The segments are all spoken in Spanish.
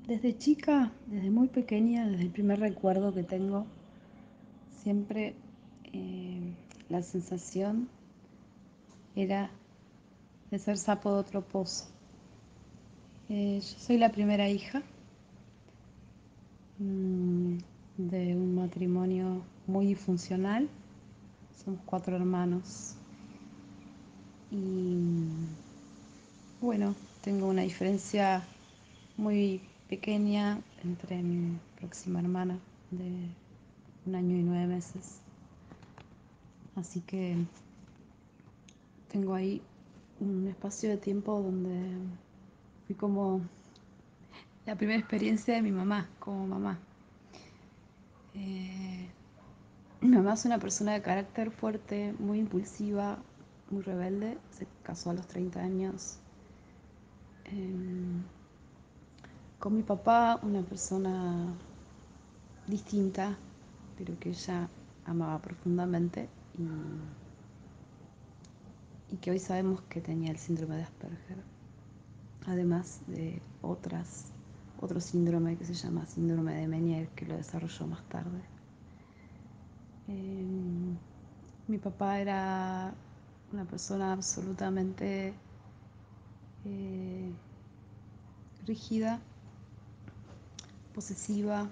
Desde chica, desde muy pequeña, desde el primer recuerdo que tengo, siempre eh, la sensación era de ser sapo de otro pozo. Yo soy la primera hija mm, de un matrimonio muy disfuncional. Somos 4 hermanos y bueno, tengo una diferencia muy pequeña entre mi próxima hermana de 1 año y 9 meses. Así que tengo ahí un espacio de tiempo donde fui como la primera experiencia de mi mamá como mamá. Eh, Mi mamá es una persona de carácter fuerte, muy impulsiva, muy rebelde. Se casó a los 30 años. Eh, con mi papá, una persona distinta, pero que ella amaba profundamente y que hoy sabemos que tenía el síndrome de Asperger, además de otro síndrome que se llama síndrome de Meniere, que lo desarrolló más tarde. Eh, Mi papá era una persona absolutamente eh, rígida, posesiva,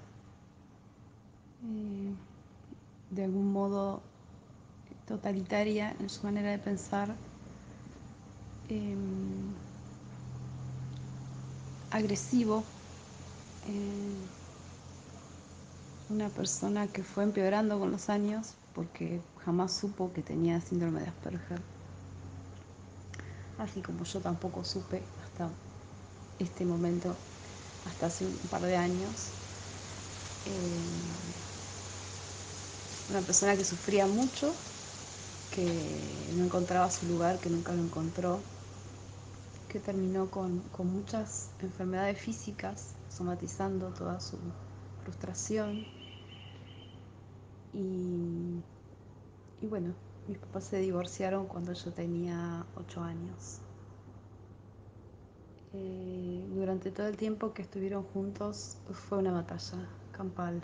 eh, de algún modo totalitaria en su manera de pensar, eh, agresivo, eh, una persona que fue empeorando con los años porque jamás supo que tenía síndrome de Asperger, así como yo tampoco supe hasta este momento, hasta hace un par de años. Una persona que sufría mucho, que no encontraba su lugar, que nunca lo encontró, que terminó con muchas enfermedades físicas, somatizando toda su frustración. Y, y bueno, mis papás se divorciaron cuando yo tenía 8 años. Durante todo el tiempo que estuvieron juntos fue una batalla campal.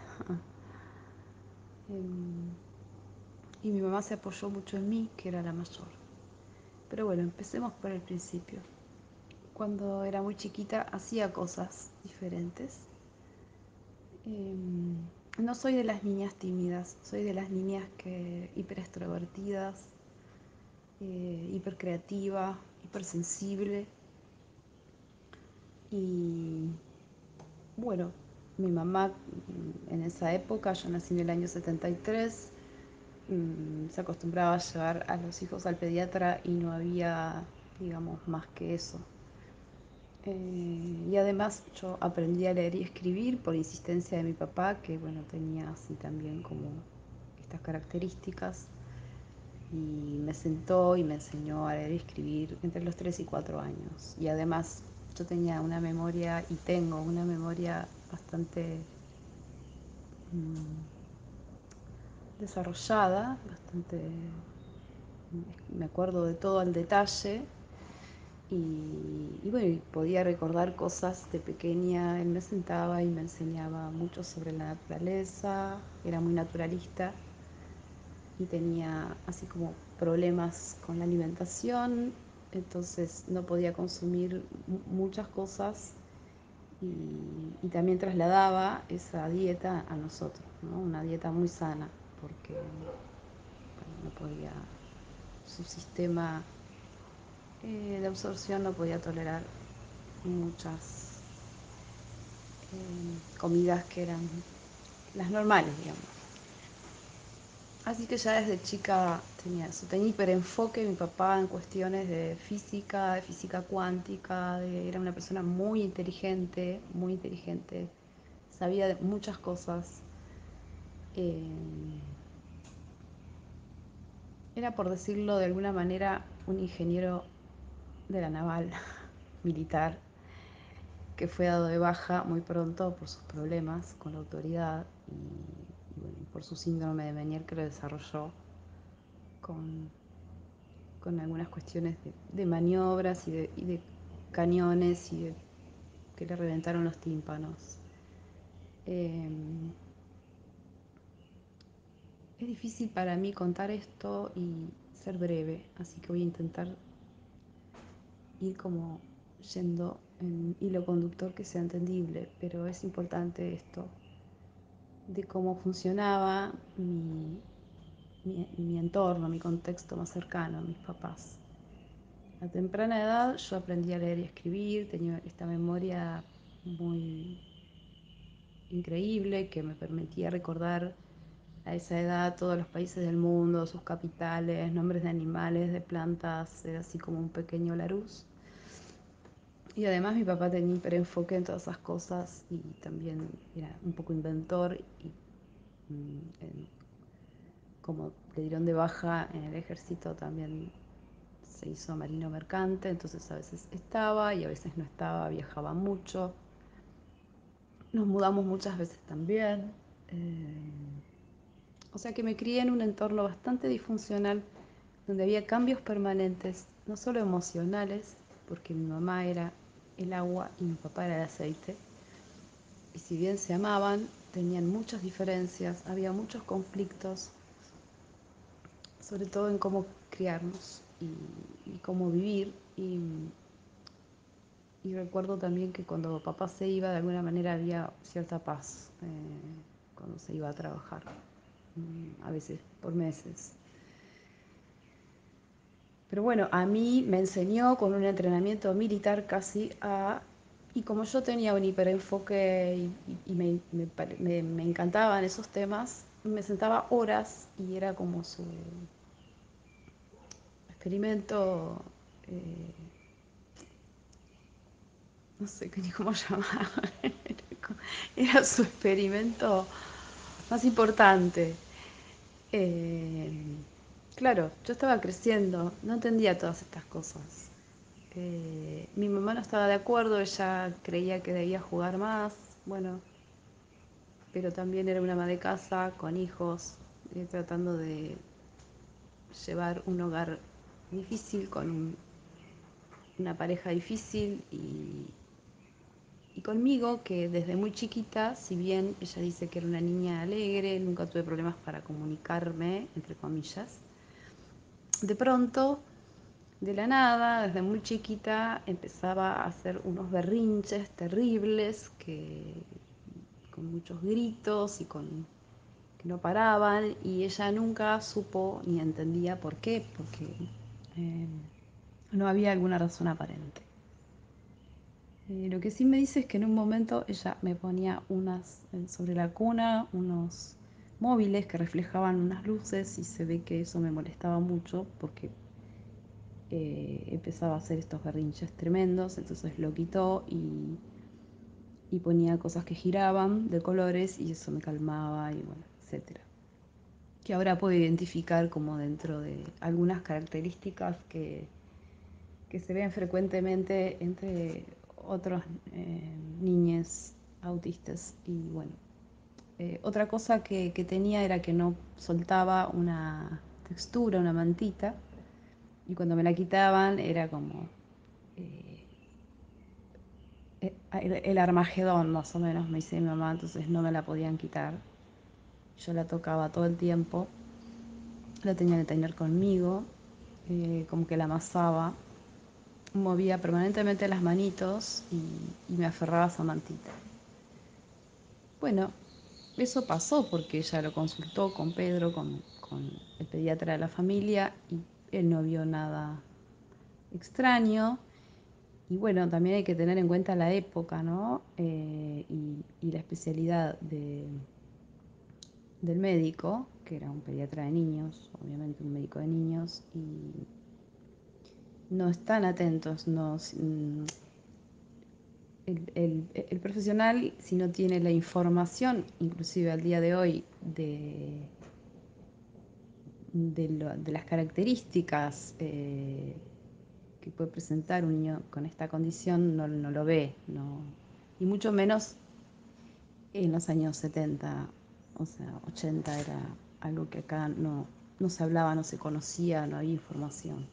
Em, y mi mamá se apoyó mucho en mí, que era la mayor. Pero bueno, empecemos por el principio. Cuando era muy chiquita hacía cosas diferentes. No soy de las niñas tímidas, soy de las niñas que hiperextrovertidas, hipercreativa, hipersensible. Y bueno, mi mamá en esa época, yo nací en el año 73, se acostumbraba a llevar a los hijos al pediatra y no había, digamos, más que eso. Y además yo aprendí a leer y escribir por insistencia de mi papá, que bueno, tenía así también como estas características, y me sentó y me enseñó a leer y escribir entre los 3 y 4 años. Y además yo tenía una memoria y tengo una memoria bastante mm, desarrollada, bastante, me acuerdo de todo al detalle. Y bueno, y podía recordar cosas de pequeña. Él me sentaba y me enseñaba mucho sobre la naturaleza, era muy naturalista y tenía así como problemas con la alimentación, entonces no podía consumir muchas cosas y también trasladaba esa dieta a nosotros, ¿no? Una dieta muy sana, porque bueno, no podía, su sistema de absorción no podía tolerar muchas comidas que eran las normales, digamos. Así que ya desde chica tenía eso, tenía hiperenfoque mi papá en cuestiones de física cuántica, era una persona muy inteligente, sabía de muchas cosas. Eh, Era, por decirlo de alguna manera, un ingeniero de la naval militar que fue dado de baja muy pronto por sus problemas con la autoridad y bueno, por su síndrome de Meniere que lo desarrolló con, con algunas cuestiones de maniobras y de cañones y de que le reventaron los tímpanos. Eh, es difícil para mí contar esto y ser breve, así que voy a intentar ir como yendo en un hilo conductor que sea entendible, pero es importante esto de cómo funcionaba mi entorno, mi contexto más cercano, mis papás. A temprana edad yo aprendí a leer y escribir, tenía esta memoria muy increíble que me permitía recordar a esa edad todos los países del mundo, sus capitales, nombres de animales, de plantas, era así como un pequeño Larousse. Y además mi papá tenía hiperenfoque en todas esas cosas y también era un poco inventor y como le dieron de baja en el ejército también se hizo marino mercante, entonces a veces estaba y a veces no estaba, viajaba mucho. Nos mudamos muchas veces también. O sea que me crié en un entorno bastante disfuncional donde había cambios permanentes, no solo emocionales, porque mi mamá era el agua y mi papá era el aceite. Y si bien se amaban, tenían muchas diferencias, había muchos conflictos, sobre todo en cómo criarnos y cómo vivir. Y recuerdo también que cuando papá se iba, de alguna manera había cierta paz cuando se iba a trabajar, a veces por meses. Pero bueno, a mí me enseñó con un entrenamiento militar casi a... Y como yo tenía un hiperenfoque y me encantaban esos temas, me sentaba horas y era como su experimento, eh, no sé ni cómo llamar, era su experimento más importante. Eh, claro, yo estaba creciendo, no entendía todas estas cosas. Mi mamá no estaba de acuerdo, ella creía que debía jugar más, bueno, pero también era una ama de casa con hijos, tratando de llevar un hogar difícil con una pareja difícil y conmigo, que desde muy chiquita, si bien ella dice que era una niña alegre, nunca tuve problemas para comunicarme, entre comillas, de pronto, de la nada, desde muy chiquita, empezaba a hacer unos berrinches terribles con muchos gritos y que no paraban, y ella nunca supo ni entendía por qué, porque eh, no había alguna razón aparente. Lo que sí me dice es que en un momento ella me ponía sobre la cuna unos móviles que reflejaban unas luces y se ve que eso me molestaba mucho porque empezaba a hacer estos berrinches tremendos, entonces lo quitó y ponía cosas que giraban de colores y eso me calmaba y bueno, etcétera. Que ahora puedo identificar como dentro de algunas características que se ven frecuentemente entre otros niños autistas. Y bueno, otra cosa que tenía era que no soltaba una textura, una mantita, y cuando me la quitaban era como eh, el Armagedón, más o menos, me dice mi mamá, entonces no me la podían quitar. Yo la tocaba todo el tiempo, la tenía que tener conmigo, como que la amasaba, movía permanentemente las manitos y me aferraba a esa mantita. Bueno, eso pasó porque ella lo consultó con Pedro, con el pediatra de la familia, y él no vio nada extraño. Y bueno, también hay que tener en cuenta la época, ¿no? Y la especialidad del médico, que era un pediatra de niños, obviamente un médico de niños, y no están atentos, no, el profesional, si no tiene la información, inclusive al día de hoy, de las características que puede presentar un niño con esta condición, no lo ve, no, y mucho menos en los años 70, o sea, 80 era algo que acá no se hablaba, no se conocía, no había información.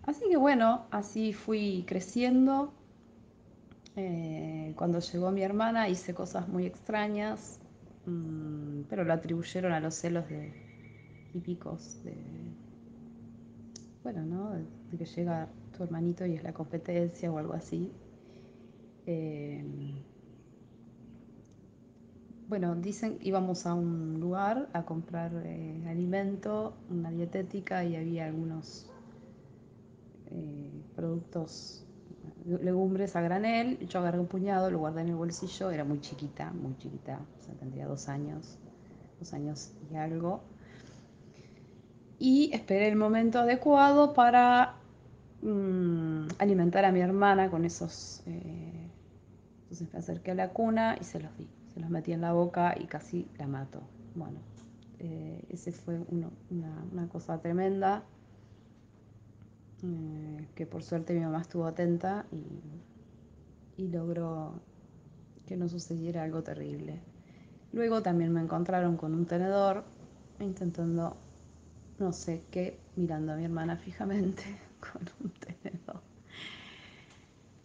Así que bueno, así fui creciendo Cuando llegó mi hermana hice cosas muy extrañas, pero lo atribuyeron a los celos típicos de, bueno, ¿no? De que llega tu hermanito y es la competencia o algo así. Eh, bueno, dicen que íbamos a un lugar a comprar alimento, una dietética, y había algunos productos, legumbres a granel. Yo agarré un puñado, lo guardé en el bolsillo, era muy chiquita, o sea, tendría 2 años, 2 años y algo. Y esperé el momento adecuado para alimentar a mi hermana con esos. Entonces me acerqué a la cuna y se los di. Se los metí en la boca y casi la mato. Bueno, ese fue una cosa tremenda, que por suerte mi mamá estuvo atenta y logró que no sucediera algo terrible. Luego también me encontraron con un tenedor intentando no sé qué, mirando a mi hermana fijamente con un tenedor.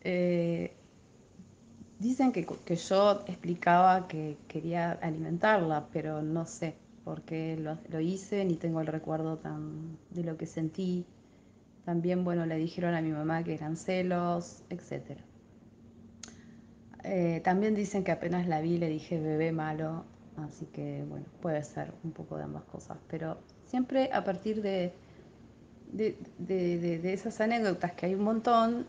Eh, Dicen que yo explicaba que quería alimentarla, pero no sé por qué lo hice, ni tengo el recuerdo de lo que sentí. También, bueno, le dijeron a mi mamá que eran celos, etcétera. También dicen que apenas la vi le dije bebé malo, así que bueno, puede ser un poco de ambas cosas, pero siempre a partir de esas anécdotas, que hay un montón,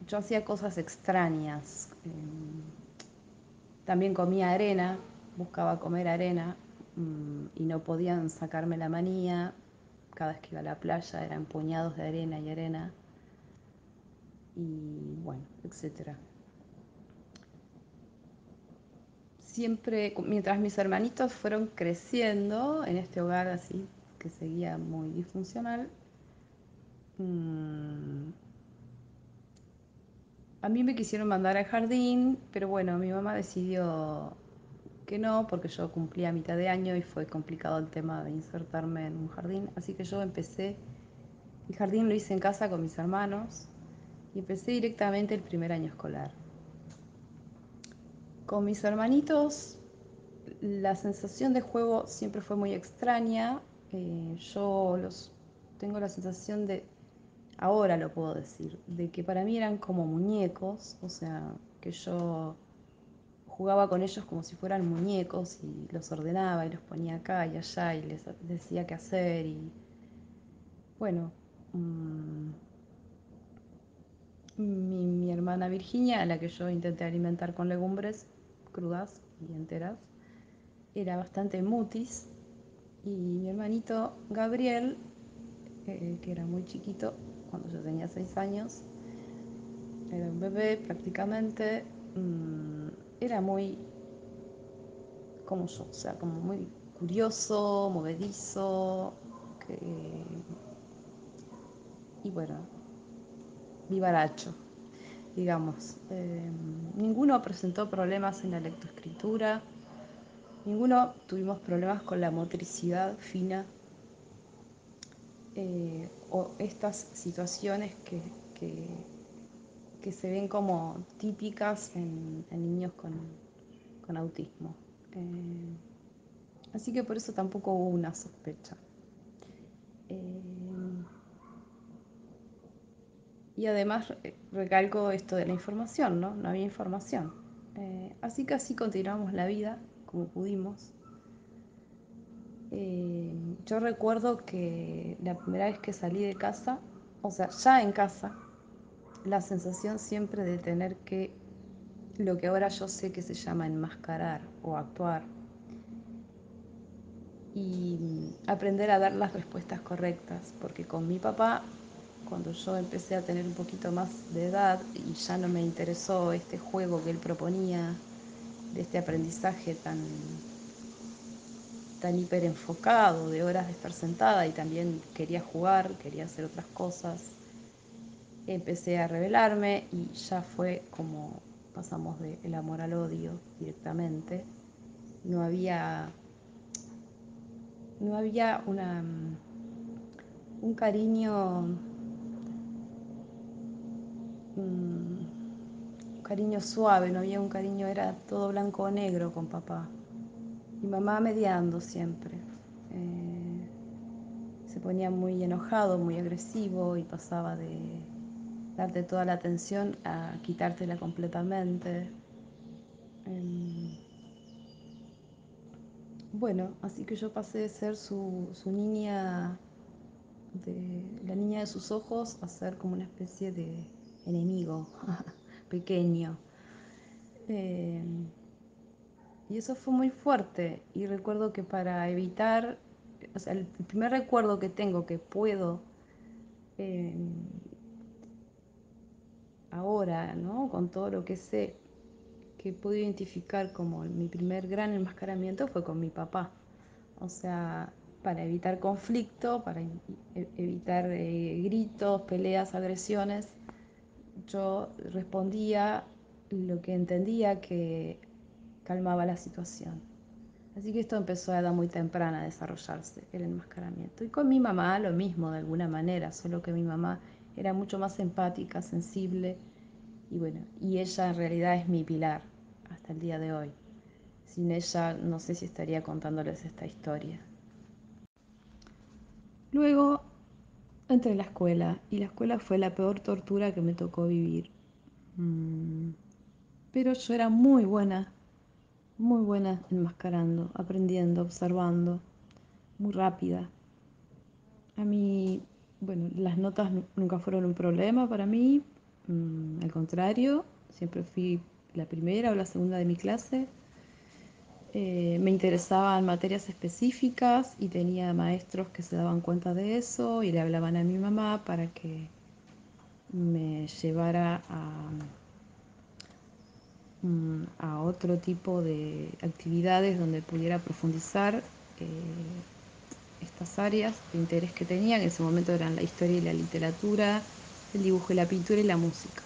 yo hacía cosas extrañas. También comía arena, buscaba comer arena, y no podían sacarme la manía. Cada vez que iba a la playa eran puñados de arena y arena, y bueno, etcétera. Siempre, mientras mis hermanitos fueron creciendo en este hogar así, que seguía muy disfuncional, mmm, a mí me quisieron mandar al jardín, pero bueno, mi mamá decidió que no, porque yo cumplía mitad de año y fue complicado el tema de insertarme en un jardín. Así que yo empecé, el jardín lo hice en casa con mis hermanos y empecé directamente el primer año escolar. Con mis hermanitos la sensación de juego siempre fue muy extraña. Yo tengo la sensación de, ahora lo puedo decir, de que para mí eran como muñecos, o sea, que yo jugaba con ellos como si fueran muñecos y los ordenaba y los ponía acá y allá y les decía qué hacer. Y bueno, mmm, mi hermana Virginia, a la que yo intenté alimentar con legumbres crudas y enteras, era bastante mutis. Y mi hermanito Gabriel, que era muy chiquito, cuando yo tenía 6 años, era un bebé prácticamente, era muy como yo, o sea, como muy curioso, movedizo, que, y bueno, vivaracho, digamos. Ninguno presentó problemas en la lectoescritura, ninguno tuvimos problemas con la motricidad fina, o estas situaciones que se ven como típicas en niños con autismo. Eh, Así que por eso tampoco hubo una sospecha. Eh, y además recalco esto de la información, ¿no? No había información. Así que así continuamos la vida como pudimos. Yo recuerdo que la primera vez que salí de casa, o sea, ya en casa, la sensación siempre de tener que, lo que ahora yo sé que se llama enmascarar o actuar, y aprender a dar las respuestas correctas, porque con mi papá, cuando yo empecé a tener un poquito más de edad y ya no me interesó este juego que él proponía, de este aprendizaje tan hiper enfocado, de horas de estar sentada, y también quería jugar, quería hacer otras cosas, empecé a rebelarme y ya fue como pasamos del amor al odio directamente. No había, no había un cariño, cariño suave, no había un cariño, era todo blanco o negro con papá. Y mamá mediando siempre. Se ponía muy enojado, muy agresivo y pasaba de darte toda la atención a quitártela completamente. Em, bueno, así que yo pasé de ser su niña, de la niña de sus ojos, a ser como una especie de enemigo pequeño. Em, y eso fue muy fuerte. Y recuerdo que para evitar, o sea, el primer recuerdo que tengo que puedo eh, ahora, ¿no? Con todo lo que sé, que puedo identificar como mi primer gran enmascaramiento fue con mi papá. O sea, para evitar conflicto, para evitar gritos, peleas, agresiones, yo respondía lo que entendía que calmaba la situación. Así que esto empezó a edad muy temprana a desarrollarse, el enmascaramiento. Y con mi mamá lo mismo, de alguna manera, solo que mi mamá era mucho más empática, sensible, y bueno, y ella en realidad es mi pilar hasta el día de hoy. Sin ella no sé si estaría contándoles esta historia. Luego entré a la escuela y la escuela fue la peor tortura que me tocó vivir. Mm, Pero yo era muy buena enmascarando, aprendiendo, observando, muy rápida. A mí, bueno, las notas nunca fueron un problema para mí, al contrario, siempre fui la primera o la segunda de mi clase. Me interesaban materias específicas y tenía maestros que se daban cuenta de eso y le hablaban a mi mamá para que me llevara a otro tipo de actividades donde pudiera profundizar estas áreas de interés que tenía, que en ese momento eran la historia y la literatura, el dibujo y la pintura y la música.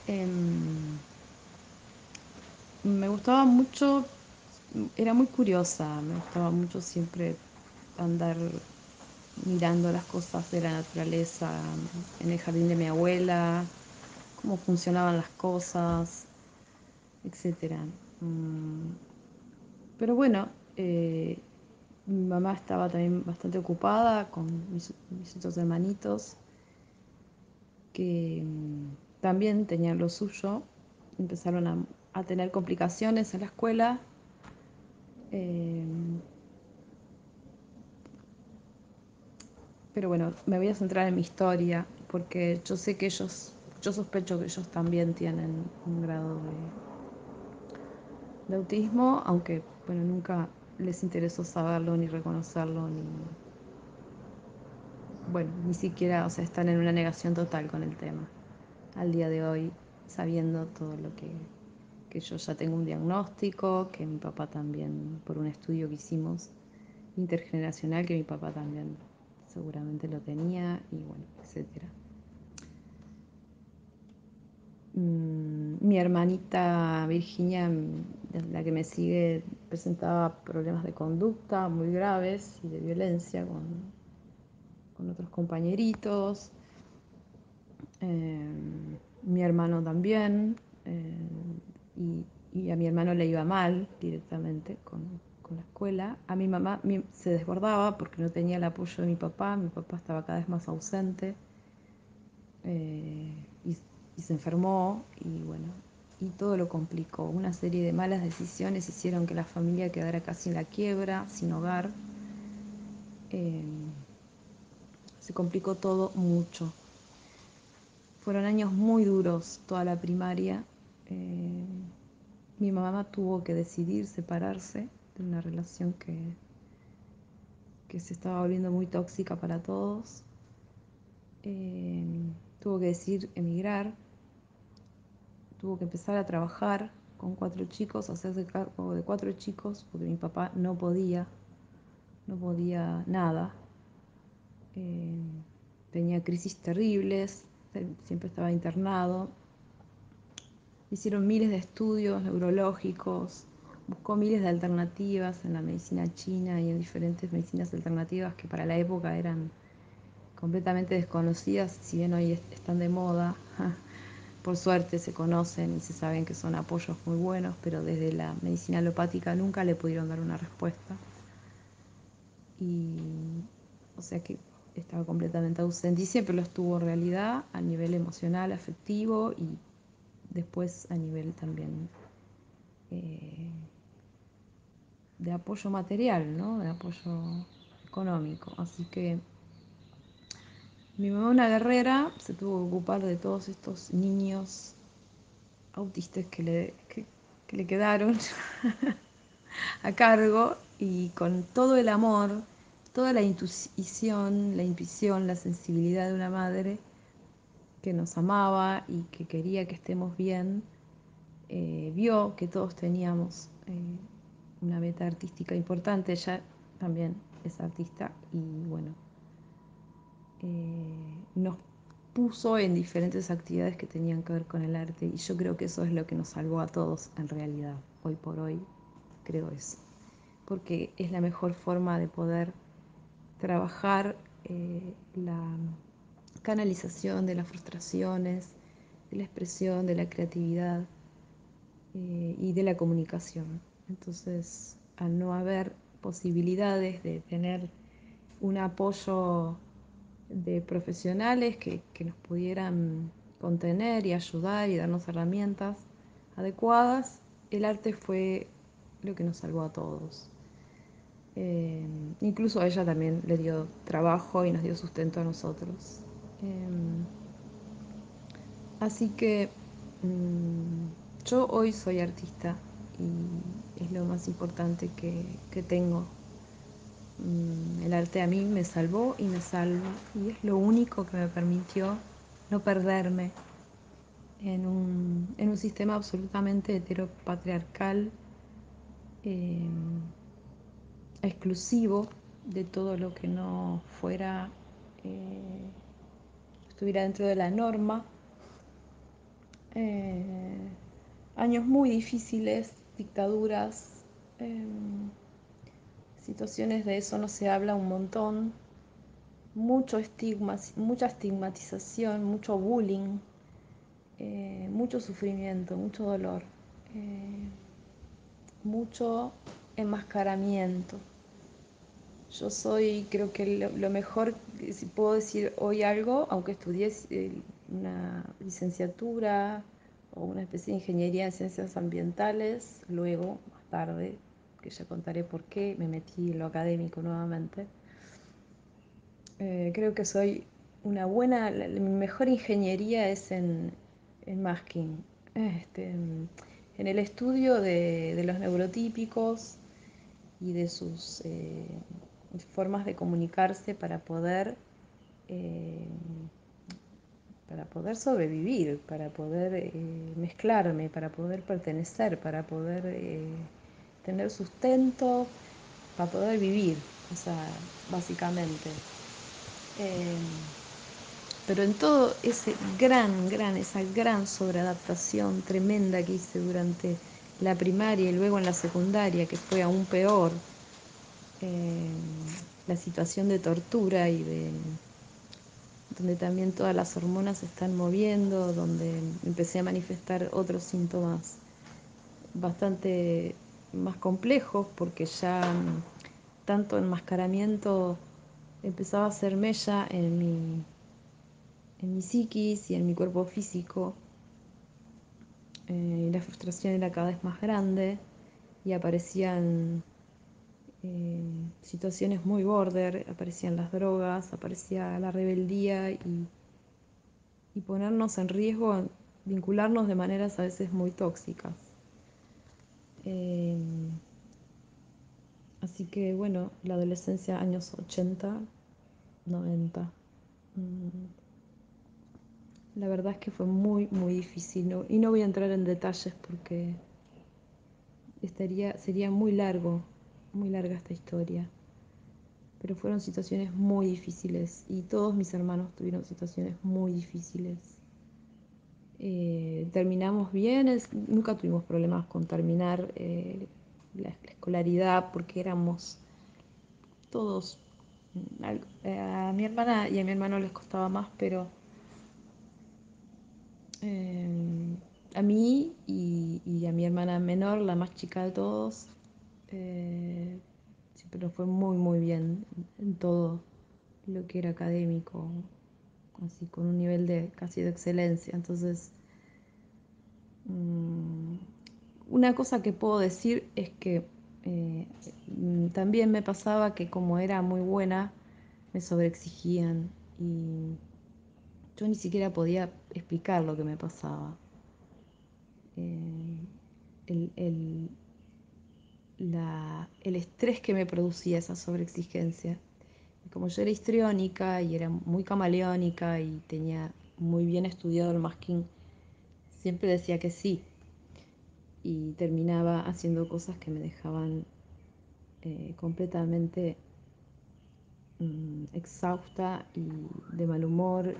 Em, Me gustaba mucho, era muy curiosa, me gustaba mucho siempre andar mirando las cosas de la naturaleza en el jardín de mi abuela, cómo funcionaban las cosas, etcétera. Mm, Pero bueno, mi mamá estaba también bastante ocupada con mis otros hermanitos que también tenían lo suyo. Empezaron a tener complicaciones en la escuela. eh, pero bueno, me voy a centrar en mi historia porque yo sé que ellos, yo sospecho que ellos también tienen un grado de autismo, aunque bueno, nunca les interesó saberlo ni reconocerlo ni bueno, ni siquiera, o sea, están en una negación total con el tema al día de hoy, sabiendo todo lo que yo ya tengo un diagnóstico, que mi papá también, por un estudio que hicimos intergeneracional, que mi papá también seguramente lo tenía, y bueno, etcétera. Mi hermanita Virginia, la que me sigue, presentaba problemas de conducta muy graves y de violencia con otros compañeritos. Mi hermano también, y a mi hermano le iba mal directamente con la escuela. A mi mamá se desbordaba porque no tenía el apoyo de mi papá estaba cada vez más ausente, eh, y, y se enfermó y bueno, y todo lo complicó. Una serie de malas decisiones hicieron que la familia quedara casi en la quiebra, sin hogar. Eh, Se complicó todo mucho. Fueron años muy duros, toda la primaria. Eh, Mi mamá tuvo que decidir separarse de una relación que se estaba volviendo muy tóxica para todos. Tuvo que decidir emigrar, tuvo que empezar a trabajar con 4 chicos, hacerse cargo de 4 chicos, porque mi papá no podía nada. Eh, Tenía crisis terribles, siempre estaba internado. Hicieron miles de estudios neurológicos, buscó miles de alternativas en la medicina china y en diferentes medicinas alternativas que para la época eran completamente desconocidas, si bien hoy están de moda. por suerte se conocen y se saben que son apoyos muy buenos, pero desde la medicina alopática nunca le pudieron dar una respuesta. Y o sea que estaba completamente ausente y siempre lo estuvo en realidad a nivel emocional, afectivo y después a nivel también eh, de apoyo material, ¿no? De apoyo económico. Así que mi mamá, una guerrera, se tuvo que ocupar de todos estos niños autistas que le quedaron a cargo y con todo el amor, toda la intuición, la sensibilidad de una madre que nos amaba y que quería que estemos bien, vio que todos teníamos una meta artística importante. Ella también es artista y bueno, nos puso en diferentes actividades que tenían que ver con el arte y yo creo que eso es lo que nos salvó a todos en realidad. Hoy por hoy creo eso, porque es la mejor forma de poder trabajar la canalización de las frustraciones, de la expresión, de la creatividad y de la comunicación. Entonces, al no haber posibilidades de tener un apoyo de profesionales que nos pudieran contener y ayudar y darnos herramientas adecuadas, el arte fue lo que nos salvó a todos. Incluso a ella también le dio trabajo y nos dio sustento a nosotros. Eh, Así que yo hoy soy artista y es lo más importante que tengo. El arte a mí me salvó y me salva y es lo único que me permitió no perderme en un sistema absolutamente heteropatriarcal, eh, exclusivo de todo lo que no fuera, estuviera dentro de la norma. Eh, Años muy difíciles, dictaduras, eh, situaciones de eso no se habla un montón, mucho estigma, mucha estigmatización, mucho bullying, mucho sufrimiento, mucho dolor, eh, mucho enmascaramiento. Yo soy, creo que lo mejor, si puedo decir hoy algo, aunque estudié una licenciatura o una especie de ingeniería en ciencias ambientales, luego, más tarde, que ya contaré por qué, me metí en lo académico nuevamente. Creo que soy una buena, mi mejor ingeniería es en masking, en el estudio de los neurotípicos y de sus formas de comunicarse eh, para poder sobrevivir, para poder mezclarme, para poder pertenecer, para poder tener sustento, para poder vivir, o sea, básicamente. Eh, pero en todo esa gran sobreadaptación tremenda que hice durante la primaria y luego en la secundaria, que fue aún peor, eh, la situación de tortura y de donde también todas las hormonas se están moviendo, donde empecé a manifestar otros síntomas bastante más complejos, porque ya tanto enmascaramiento empezaba a hacer mella en mi psiquis y en mi cuerpo físico, y la frustración era cada vez más grande y aparecían situaciones muy border, aparecían las drogas, aparecía la rebeldía y ponernos en riesgo, vincularnos de maneras a veces muy tóxicas. Eh, Así que bueno, la adolescencia, años 80, 90. mm, la verdad es que fue muy, muy difícil, ¿no? Y no voy a entrar en detalles porque sería muy larga esta historia. Pero fueron situaciones muy difíciles y todos mis hermanos tuvieron situaciones muy difíciles. Terminamos bien, nunca tuvimos problemas con terminar la escolaridad porque éramos todos, a mi hermana y a mi hermano les costaba más, pero eh, a mí y a mi hermana menor, la más chica de todos, siempre nos fue muy, muy bien en todo lo que era académico, así con un nivel de casi de excelencia. Entonces, mm, una cosa que puedo decir es que también me pasaba que como era muy buena, me sobreexigían y yo ni siquiera podía explicar lo que me pasaba. Eh, el, el- el estrés que me producía esa sobreexigencia. Y como yo era histriónica y era muy camaleónica y tenía muy bien estudiado el masking, siempre decía que sí y terminaba haciendo cosas que me dejaban completamente exhausta y de mal humor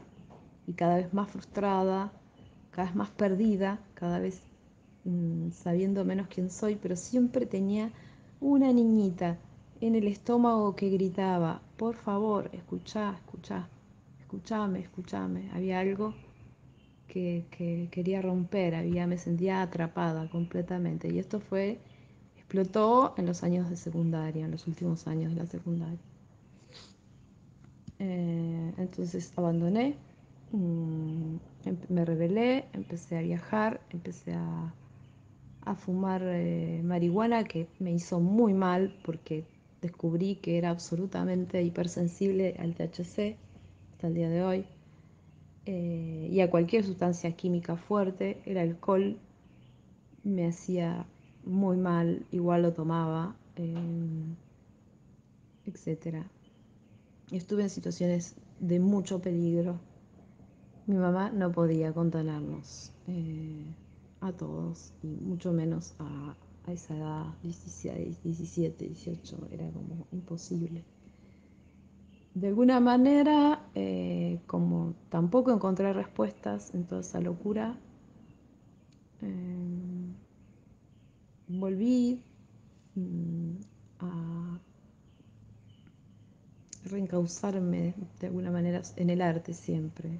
y cada vez más frustrada, cada vez más perdida, cada vez sabiendo menos quién soy, pero siempre tenía una niñita en el estómago que gritaba, por favor, escuchá, escuchá, escuchame, escuchame. Había algo que quería romper, me sentía atrapada completamente. Y esto explotó en los años de secundaria, en los últimos años de la secundaria. Entonces abandoné, me rebelé, empecé a viajar, empecé a fumar marihuana que me hizo muy mal porque descubrí que era absolutamente hipersensible al THC hasta el día de hoy y a cualquier sustancia química fuerte. El alcohol me hacía muy mal, igual lo tomaba, etcétera. Estuve en situaciones de mucho peligro. Mi mamá no podía contenernos a todos, y mucho menos a esa edad, 16, 17, 18, era como imposible. De alguna manera, como tampoco encontré respuestas en toda esa locura, eh, volví a reencauzarme de alguna manera en el arte siempre,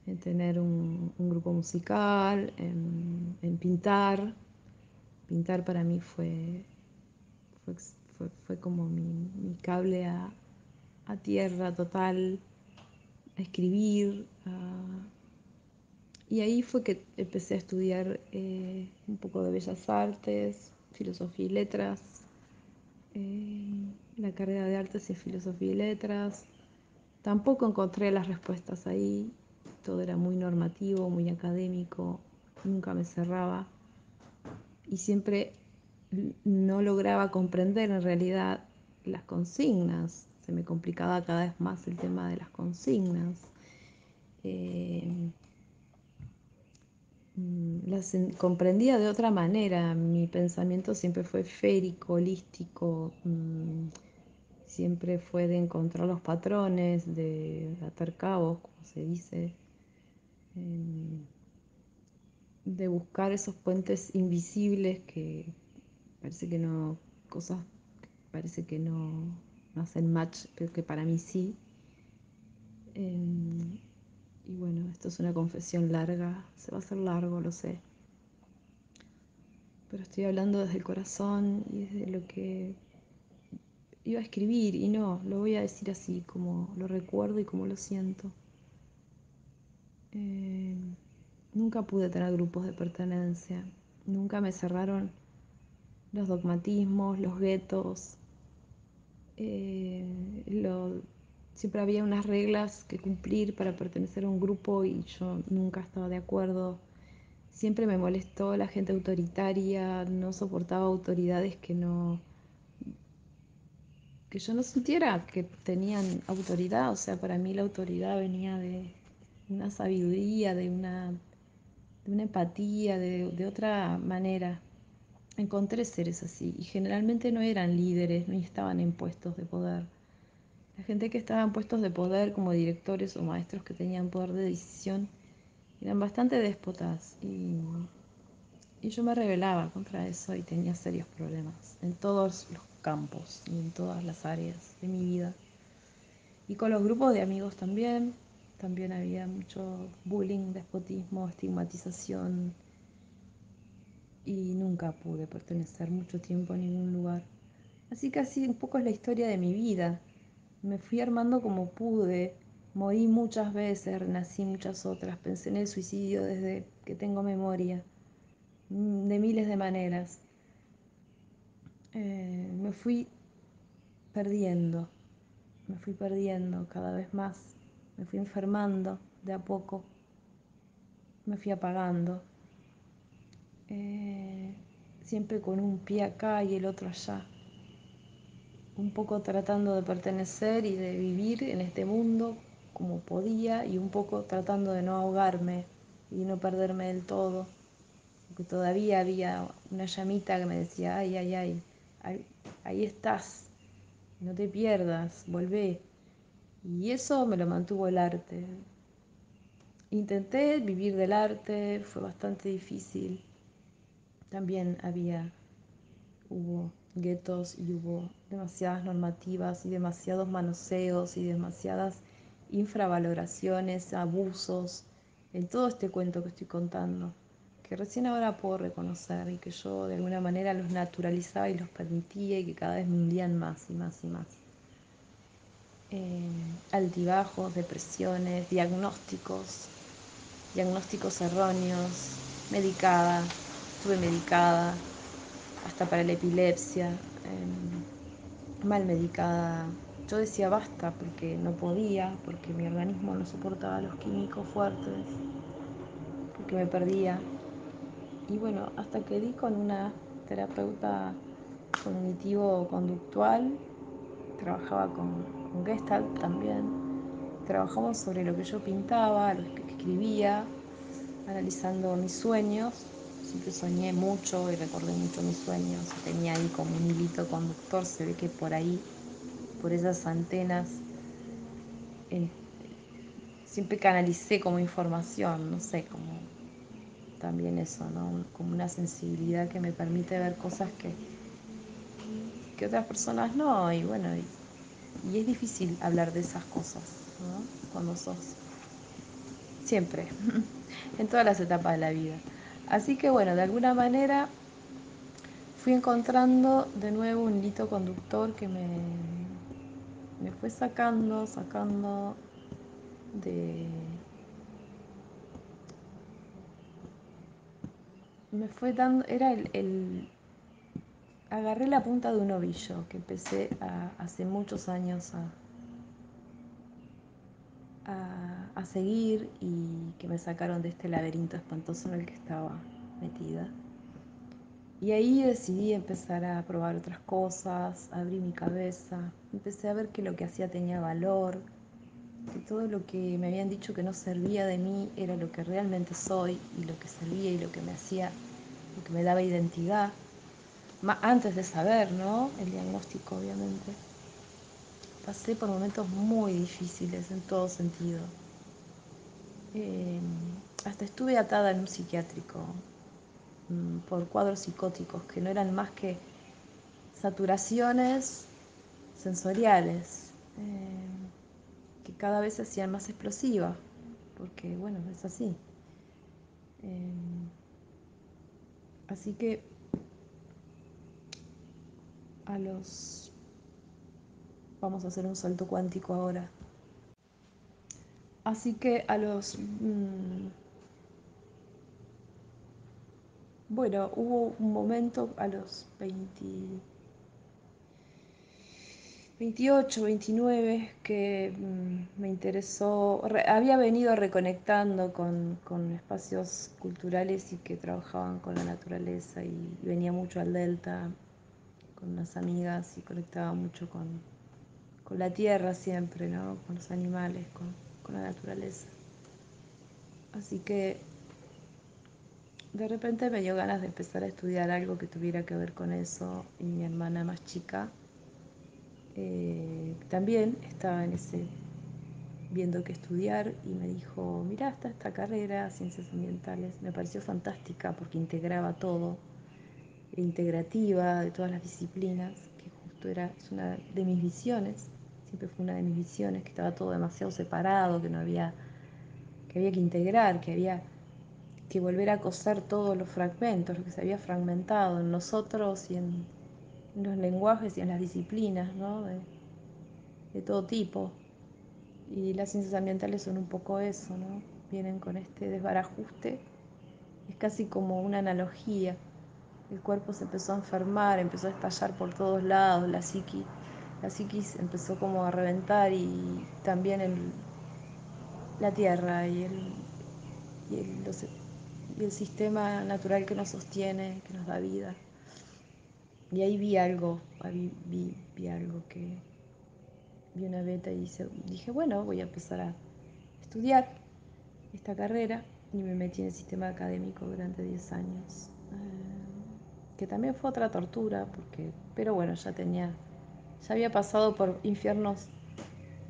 en tener un grupo musical, en pintar. Pintar para mí fue, fue como mi cable a tierra total, a escribir. Y ahí fue que empecé a estudiar un poco de bellas artes, filosofía y letras, la carrera de artes y filosofía y letras. Tampoco encontré las respuestas ahí, todo era muy normativo, muy académico, nunca me cerraba y siempre no lograba comprender en realidad las consignas, se me complicaba cada vez más el tema de las consignas. Eh, comprendía de otra manera, mi pensamiento siempre fue férico, holístico, siempre fue de encontrar los patrones, de atar cabos, como se dice, em, de buscar esos puentes invisibles que parece que no, cosas parece que no hacen match, pero que para mí sí. Em, y bueno, esto es una confesión larga, se va a hacer largo, lo sé. Pero estoy hablando desde el corazón y desde lo que iba a escribir y no, lo voy a decir así, como lo recuerdo y como lo siento. Eh, Nunca pude tener grupos de pertenencia, nunca me cerraron los dogmatismos, los guetos. eh, lo- Siempre había unas reglas que cumplir para pertenecer a un grupo y yo nunca estaba de acuerdo. Siempre me molestó la gente autoritaria, no soportaba autoridades que yo no sintiera que tenían autoridad. O sea, para mí la autoridad venía de una sabiduría, de una empatía, de otra manera. Encontré seres así y generalmente no eran líderes, no estaban en puestos de poder. La gente que estaba en puestos de poder como directores o maestros que tenían poder de decisión eran bastante déspotas y yo me rebelaba contra eso y tenía serios problemas en todos los campos y en todas las áreas de mi vida. Y con los grupos de amigos también. también había mucho bullying, despotismo, estigmatización y nunca pude pertenecer mucho tiempo a ningún lugar. Así que así un poco es la historia de mi vida. Me fui armando como pude, morí muchas veces, renací muchas otras, pensé en el suicidio desde que tengo memoria, de miles de maneras. Me fui perdiendo, me fui perdiendo cada vez más, me fui enfermando de a poco, me fui apagando, eh, siempre con un pie acá y el otro allá, un poco tratando de pertenecer y de vivir en este mundo como podía y un poco tratando de no ahogarme y no perderme del todo, porque todavía había una llamita que me decía, ay, ay, ay, ahí, ahí estás, no te pierdas, volvé. Y eso me lo mantuvo el arte. Intenté vivir del arte, fue bastante difícil. También hubo guetos y hubo demasiadas normativas y demasiados manoseos y demasiadas infravaloraciones, abusos en todo este cuento que estoy contando, que recién ahora puedo reconocer y que yo de alguna manera los naturalizaba y los permitía y que cada vez me hundían más y más y más. Altibajos, depresiones, diagnósticos erróneos, medicada, estuve medicada hasta para la epilepsia, mal medicada. Yo decía basta porque no podía, porque mi organismo no soportaba los químicos fuertes, porque me perdía. Y bueno, hasta que di con una terapeuta cognitivo-conductual, trabajaba con Gestalt también, trabajamos sobre lo que yo pintaba, lo que escribía, analizando mis sueños. Siempre soñé mucho y recordé mucho mis sueños. Tenía ahí como un hilito conductor, se ve que por ahí, por esas antenas, en- siempre canalicé como información, no sé, como también eso, ¿no? Como una sensibilidad que me permite ver cosas que otras personas no, y bueno, y es difícil hablar de esas cosas, ¿no? Cuando sos siempre, en todas las etapas de la vida. Así que bueno, de alguna manera fui encontrando de nuevo un hito conductor que me fue sacando de... Me fue dando, era agarré la punta de un ovillo que empecé hace muchos años a seguir y que me sacaron de este laberinto espantoso en el que estaba metida. Y ahí decidí empezar a probar otras cosas, abrí mi cabeza, empecé a ver que lo que hacía tenía valor, que todo lo que me habían dicho que no servía de mí era lo que realmente soy y lo que servía y lo que me hacía, lo que me daba identidad, antes de saber, ¿no? El diagnóstico, obviamente. Pasé por momentos muy difíciles en todo sentido. Eh, Hasta estuve atada en un psiquiátrico por cuadros psicóticos que no eran más que saturaciones sensoriales que cada vez se hacían más explosivas, porque bueno, es así. Eh, Así que a los... Vamos a hacer un salto cuántico ahora. Así que a los... bueno, hubo un momento a los 28, 29 que me interesó, había venido reconectando con espacios culturales y que trabajaban con la naturaleza y venía mucho al Delta con unas amigas y conectaba mucho con la tierra siempre, ¿no? Con los animales, con la naturaleza. Así que de repente me dio ganas de empezar a estudiar algo que tuviera que ver con eso y mi hermana más chica también estaba en ese viendo qué estudiar y me dijo, mirá, está esta carrera, ciencias ambientales. Me pareció fantástica porque integraba todo, integrativa de todas las disciplinas, que justo es una de mis visiones, siempre fue una de mis visiones, que estaba todo demasiado separado, que no había que había que integrar, que había que volver a coser todos los fragmentos, lo que se había fragmentado en nosotros y en los lenguajes y en las disciplinas, ¿no? De todo tipo. Y las ciencias ambientales son un poco eso, ¿no? Vienen con este desbarajuste. Es casi como una analogía. El cuerpo se empezó a enfermar, empezó a estallar por todos lados, la psiquis empezó como a reventar y también la tierra y el, los- y el sistema natural que nos sostiene, que nos da vida. Y ahí vi algo, vi algo vi una beta y dije, bueno, voy a empezar a estudiar esta carrera y me metí en el sistema académico durante 10 años. Que también fue otra tortura, pero bueno, ya había pasado por infiernos,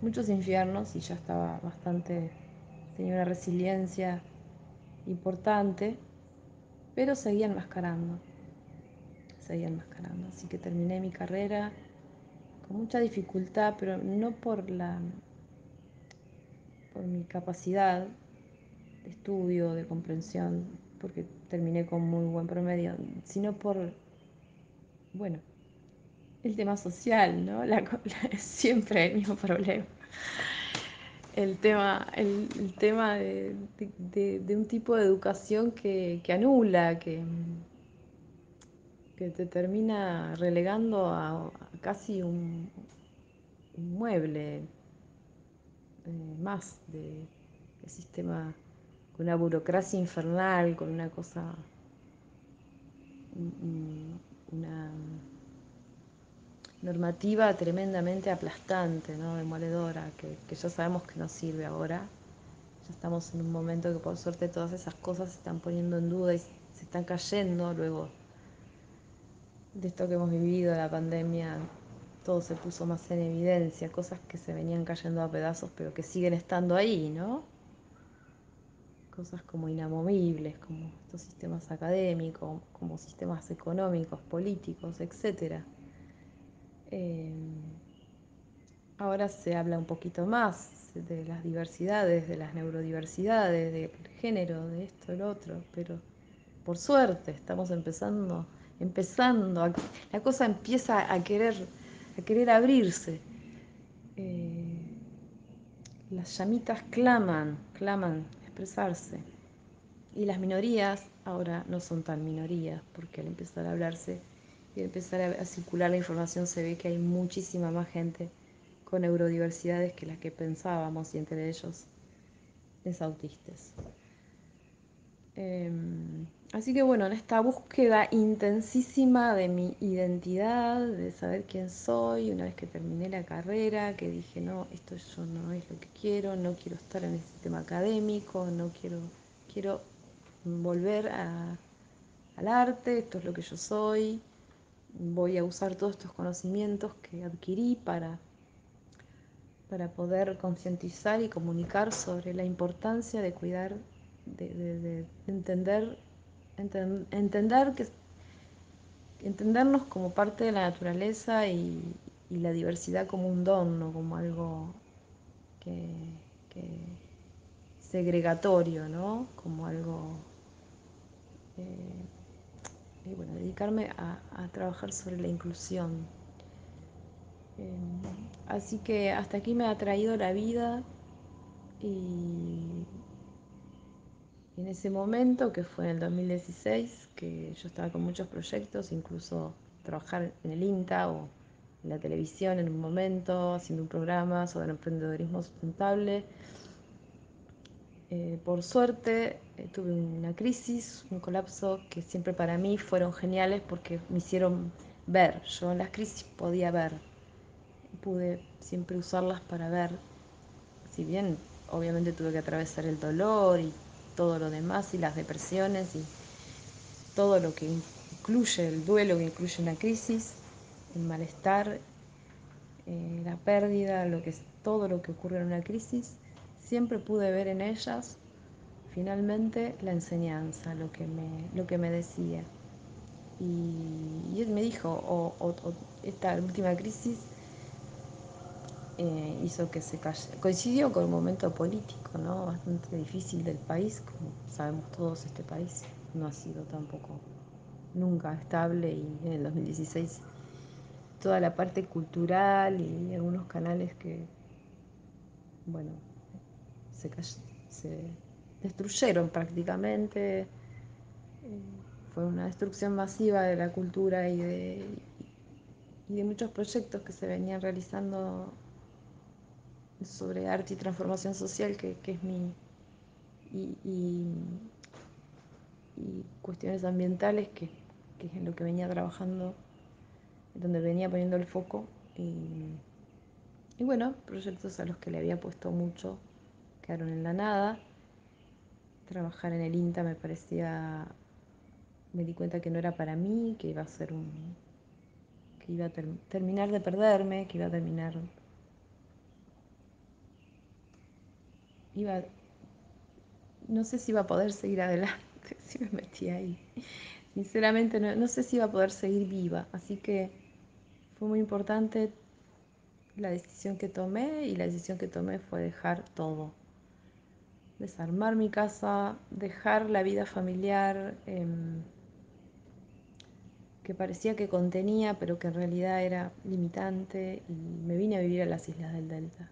muchos infiernos y ya estaba bastante, tenía una resiliencia importante, pero seguía enmascarando. Así que terminé mi carrera con mucha dificultad, pero no por mi capacidad de estudio, de comprensión, porque terminé con muy buen promedio, sino bueno, el tema social, ¿no? Siempre el mismo problema. El tema de un tipo de educación que anula, que te termina relegando a casi un mueble más del sistema, con una burocracia infernal, con una cosa, una normativa tremendamente aplastante, ¿no? Demoledora, que ya sabemos que no sirve ahora. Ya estamos en un momento que por suerte todas esas cosas se están poniendo en duda y se están cayendo luego de esto que hemos vivido, la pandemia. Todo se puso más en evidencia, cosas que se venían cayendo a pedazos pero que siguen estando ahí, ¿no? Cosas como inamovibles, como estos sistemas académicos, como sistemas económicos, políticos, etcétera. Ahora se habla un poquito más de las diversidades, de las neurodiversidades, del género, de esto, el otro, pero por suerte estamos la cosa empieza a querer abrirse. Eh, las llamitas claman expresarse. Y las minorías ahora no son tan minorías, porque al empezar a hablarse y al empezar a circular la información se ve que hay muchísima más gente con neurodiversidades que las que pensábamos, y entre ellos es autistas. Así que bueno, en esta búsqueda intensísima de mi identidad, de saber quién soy, una vez que terminé la carrera, que dije, no, esto yo no es lo que quiero, no quiero estar en el sistema académico, no quiero volver al arte, esto es lo que yo soy, voy a usar todos estos conocimientos que adquirí para poder concientizar y comunicar sobre la importancia de cuidar, de entender entendernos como parte de la naturaleza y la diversidad como un don, no como algo que, que segregatorio, ¿no? Como algo eh, y bueno, dedicarme a trabajar sobre la inclusión. Así que hasta aquí me ha traído la vida y en ese momento, que fue en el 2016, que yo estaba con muchos proyectos, incluso trabajar en el INTA o en la televisión en un momento, haciendo un programa sobre emprendedorismo sustentable. Por suerte tuve una crisis, un colapso que siempre para mí fueron geniales porque me hicieron ver. Yo en las crisis podía ver, pude siempre usarlas para ver, si bien obviamente tuve que atravesar el dolor y todo lo demás y las depresiones y todo lo que incluye el duelo, que incluye una crisis, el malestar, la pérdida, todo lo que ocurre en una crisis, siempre pude ver en ellas finalmente la enseñanza, lo que me decía. Y él me dijo, esta última crisis hizo que se cayera. Coincidió con un momento político, ¿no? Bastante difícil del país, como sabemos todos, este país no ha sido tampoco nunca estable, y en el 2016 toda la parte cultural y algunos canales que, bueno, se destruyeron prácticamente. Fue una destrucción masiva de la cultura y de muchos proyectos que se venían realizando sobre arte y transformación social, que es mi... Y, y cuestiones ambientales, que es en lo que venía trabajando, donde venía poniendo el foco. Y bueno, proyectos a los que le había puesto mucho quedaron en la nada. Trabajar en el INTA me parecía, me di cuenta que no era para mí, que iba a ser que iba a terminar de perderme, que iba a terminar, iba, no sé si iba a poder seguir adelante si me metí ahí. Sinceramente no sé si iba a poder seguir viva, así que fue muy importante la decisión que tomé, y la decisión que tomé fue dejar todo. Desarmar mi casa, dejar la vida familiar, que parecía que contenía, pero que en realidad era limitante, y me vine a vivir a las Islas del Delta.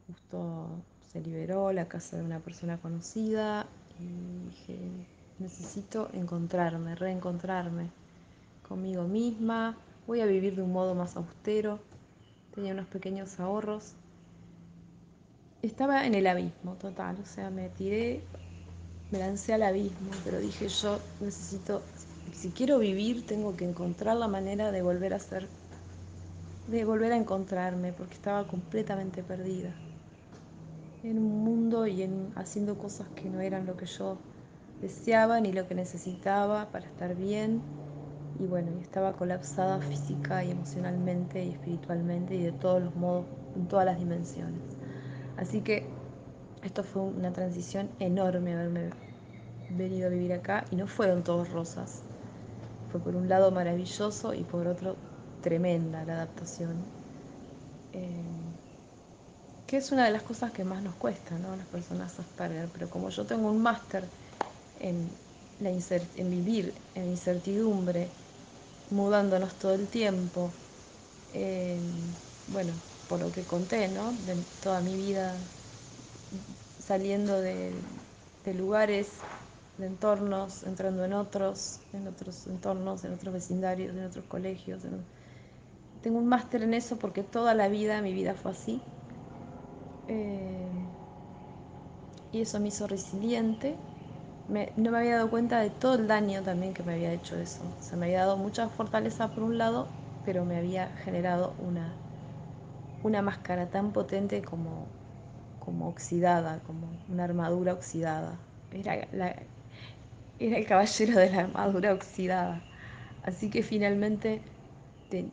Justo se liberó la casa de una persona conocida y dije, necesito encontrarme, reencontrarme conmigo misma, voy a vivir de un modo más austero. Tenía unos pequeños ahorros. Estaba en el abismo total, o sea, me tiré, me lancé al abismo, pero dije, yo necesito, si quiero vivir, tengo que encontrar la manera de volver a ser, de volver a encontrarme, porque estaba completamente perdida en un mundo y haciendo cosas que no eran lo que yo deseaba ni lo que necesitaba para estar bien. Y bueno, y estaba colapsada física y emocionalmente y espiritualmente y de todos los modos, en todas las dimensiones. Así que esto fue una transición enorme, haberme venido a vivir acá, y no fueron todos rosas. Fue por un lado maravilloso y por otro tremenda la adaptación, eh, que es una de las cosas que más nos cuesta, ¿no? Las personas Asperger, pero como yo tengo un máster en, en vivir en incertidumbre, mudándonos todo el tiempo, eh, bueno, por lo que conté, ¿no? De toda mi vida saliendo de lugares, de entornos, entrando en otros entornos, en otros vecindarios, en otros colegios. Tengo un máster en eso porque toda la vida, mi vida fue así. Eh, y eso me hizo resiliente. No me había dado cuenta de todo el daño también que me había hecho eso. O sea, me había dado mucha fortaleza por un lado, pero me había generado una máscara tan potente como oxidada, como una armadura oxidada. Era el caballero de la armadura oxidada. Así que finalmente te-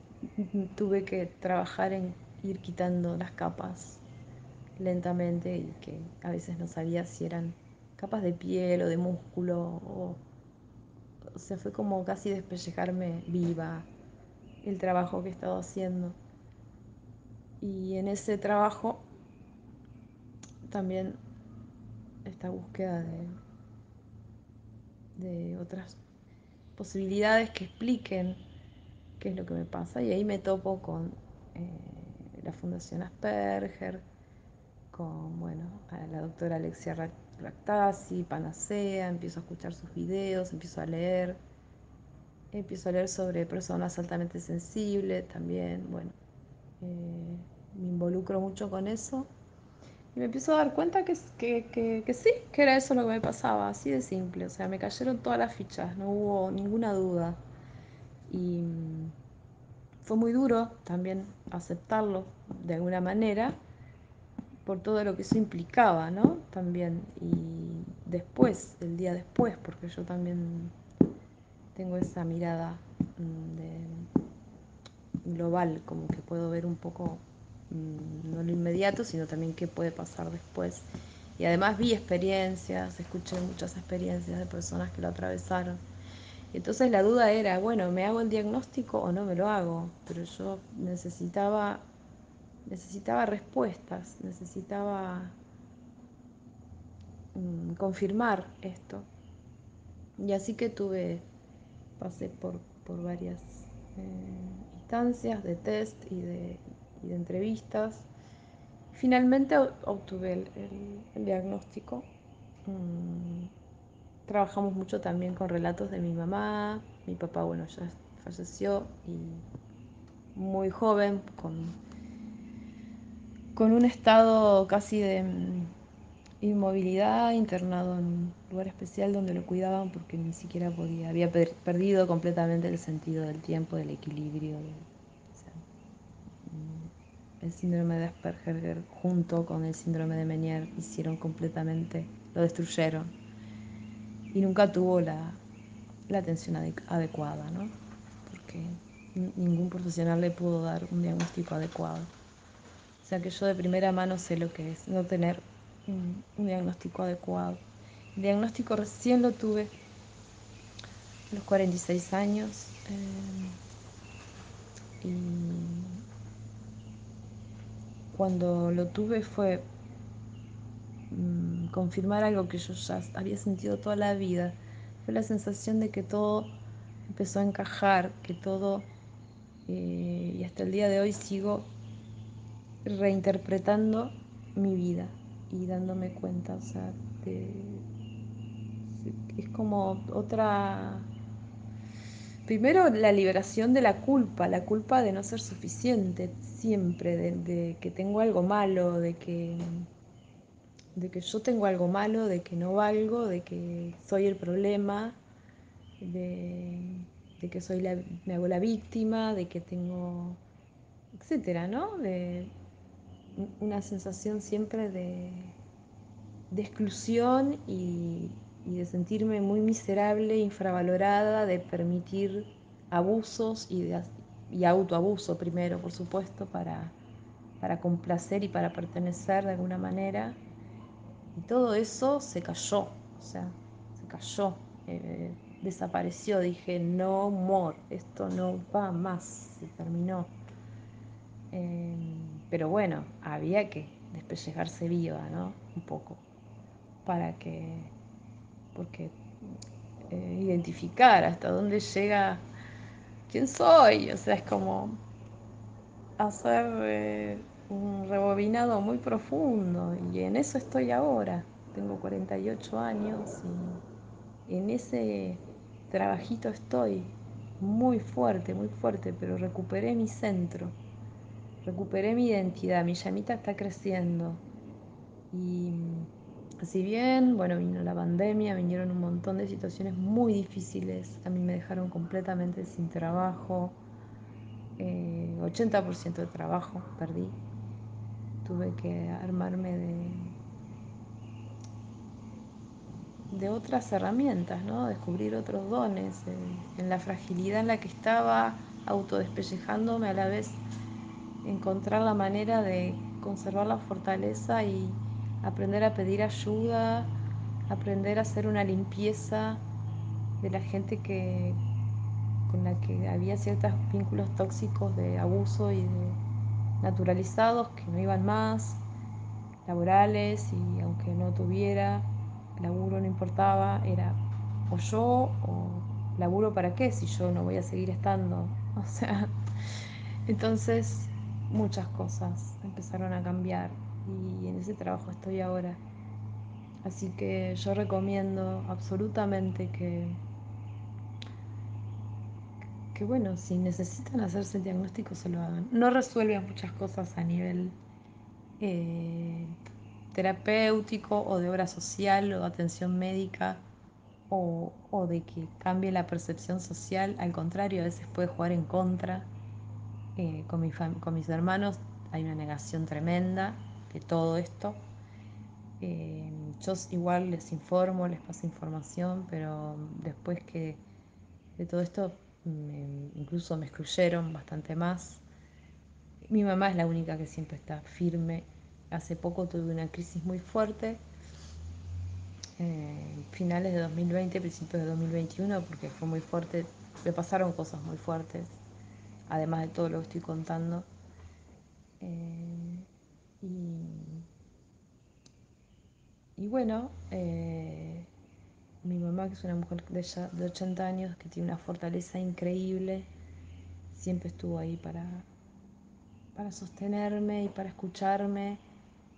tuve que trabajar en ir quitando las capas lentamente, y que a veces no sabía si eran capas de piel o de músculo. O sea, fue como casi despellejarme viva el trabajo que he estado haciendo. Y en ese trabajo también esta búsqueda de otras posibilidades que expliquen qué es lo que me pasa. Y ahí me topo con la Fundación Asperger, con, bueno, a la doctora Alexia Ractasi, Panacea. Empiezo a escuchar sus videos, empiezo a leer sobre personas altamente sensibles también. Bueno, me involucro mucho con eso y me empiezo a dar cuenta que sí, que era eso lo que me pasaba, así de simple. O sea, me cayeron todas las fichas, no hubo ninguna duda. Y fue muy duro también aceptarlo de alguna manera, por todo lo que eso implicaba, ¿no? También. Y después, el día después, porque yo también tengo esa mirada global, como que puedo ver un poco, no lo inmediato, sino también qué puede pasar después. Y además vi experiencias, escuché muchas experiencias de personas que lo atravesaron. Y entonces la duda era, bueno, ¿me hago el diagnóstico o no me lo hago? Pero yo necesitaba necesitaba respuestas, necesitaba confirmar esto. Y así que pasé por varias instancias de test y de entrevistas. Finalmente obtuve el diagnóstico. Mm, Trabajamos mucho también con relatos de mi mamá. Mi papá, bueno, ya falleció y muy joven, con un estado casi de inmovilidad, internado en un lugar especial donde lo cuidaban porque ni siquiera podía, había perdido completamente el sentido del tiempo, del equilibrio. O sea, el síndrome de Asperger junto con el síndrome de Meniere hicieron completamente, lo destruyeron. Y nunca tuvo la atención adecuada, ¿no? Porque ningún profesional le pudo dar un diagnóstico adecuado. O sea que yo de primera mano sé lo que es no tener un diagnóstico adecuado. El diagnóstico recién lo tuve a los 46 años y cuando lo tuve fue confirmar algo que yo ya había sentido toda la vida. Fue la sensación de que todo empezó a encajar, que todo, y hasta el día de hoy sigo reinterpretando mi vida y dándome cuenta, o sea, de, es como otra. Primero, la liberación de la culpa de no ser suficiente siempre, de que tengo algo malo, de que yo tengo algo malo, de que no valgo, de que soy el problema, de, de que me hago la víctima, de que tengo, etcétera, ¿no? De una sensación siempre de exclusión y de sentirme muy miserable, infravalorada, de permitir abusos y autoabuso primero, por supuesto, para complacer y para pertenecer de alguna manera. Y todo eso se cayó, o sea, se cayó, desapareció. Dije, no more, esto no va más, se terminó. Pero bueno, había que despellejarse viva, ¿no? Un poco, para que, porque identificar hasta dónde llega quién soy, o sea, es como hacer un rebobinado muy profundo y en eso estoy ahora. Tengo 48 años y en ese trabajito estoy muy fuerte, pero recuperé mi centro, recuperé mi identidad, mi llamita está creciendo. Y si bien, bueno, vino la pandemia, vinieron un montón de situaciones muy difíciles, a mí me dejaron completamente sin trabajo, 80% de trabajo perdí, tuve que armarme de otras herramientas, ¿no? Descubrir otros dones, en la fragilidad en la que estaba, autodespellejándome, a la vez encontrar la manera de conservar la fortaleza y aprender a pedir ayuda, aprender a hacer una limpieza de la gente con la que había ciertos vínculos tóxicos de abuso y de naturalizados que no iban más, laborales, y aunque no tuviera laburo no importaba, era o yo o laburo para qué si yo no voy a seguir estando. O sea, entonces muchas cosas empezaron a cambiar y en ese trabajo estoy ahora. Así que yo recomiendo absolutamente que bueno, si necesitan hacerse el diagnóstico se lo hagan. No resuelve muchas cosas a nivel eh, terapéutico o de obra social o de atención médica o de que cambie la percepción social. Al contrario, a veces puede jugar en contra. Con mis hermanos hay una negación tremenda de todo esto. Yo igual les informo, les paso información, pero después que de todo esto incluso me excluyeron bastante más. Mi mamá es la única que siempre está firme. Hace poco tuve una crisis muy fuerte, finales de 2020, principios de 2021, porque fue muy fuerte, me pasaron cosas muy fuertes, además de todo lo que estoy contando. Y, y bueno, mi mamá, que es una mujer de, ya, de 80 años, que tiene una fortaleza increíble, siempre estuvo ahí para sostenerme y para escucharme.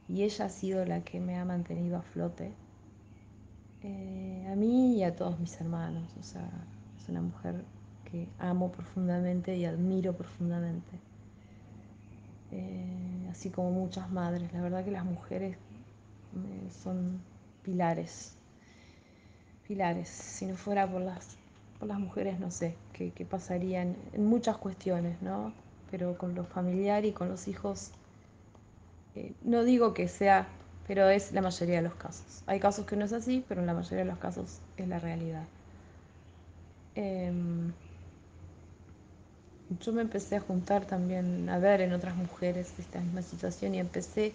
Y ella ha sido la que me ha mantenido a flote, a mí y a todos mis hermanos. O sea, es una mujer que amo profundamente y admiro profundamente. Así como muchas madres. La verdad que las mujeres son pilares, pilares. Si no fuera por las mujeres, no sé qué pasaría en muchas cuestiones, ¿no? Pero con lo familiar y con los hijos, no digo que sea, pero es la mayoría de los casos. Hay casos que no es así, pero en la mayoría de los casos es la realidad. Em, yo me empecé a juntar también, a ver en otras mujeres esta misma situación y empecé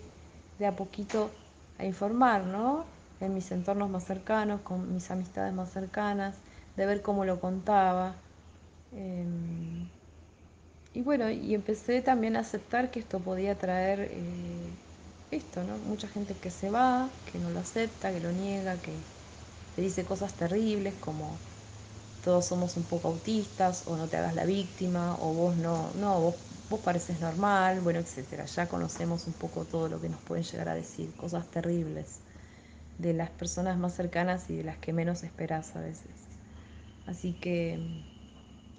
de a poquito a informar, ¿no? En mis entornos más cercanos, con mis amistades más cercanas, de ver cómo lo contaba. Eh, y bueno, y empecé también a aceptar que esto podía traer esto, ¿no? Mucha gente que se va, que no lo acepta, que lo niega, que te dice cosas terribles como todos somos un poco autistas, o no te hagas la víctima, o vos vos pareces normal, bueno, etcétera. Ya conocemos un poco todo lo que nos pueden llegar a decir, cosas terribles de las personas más cercanas y de las que menos esperás a veces. Así que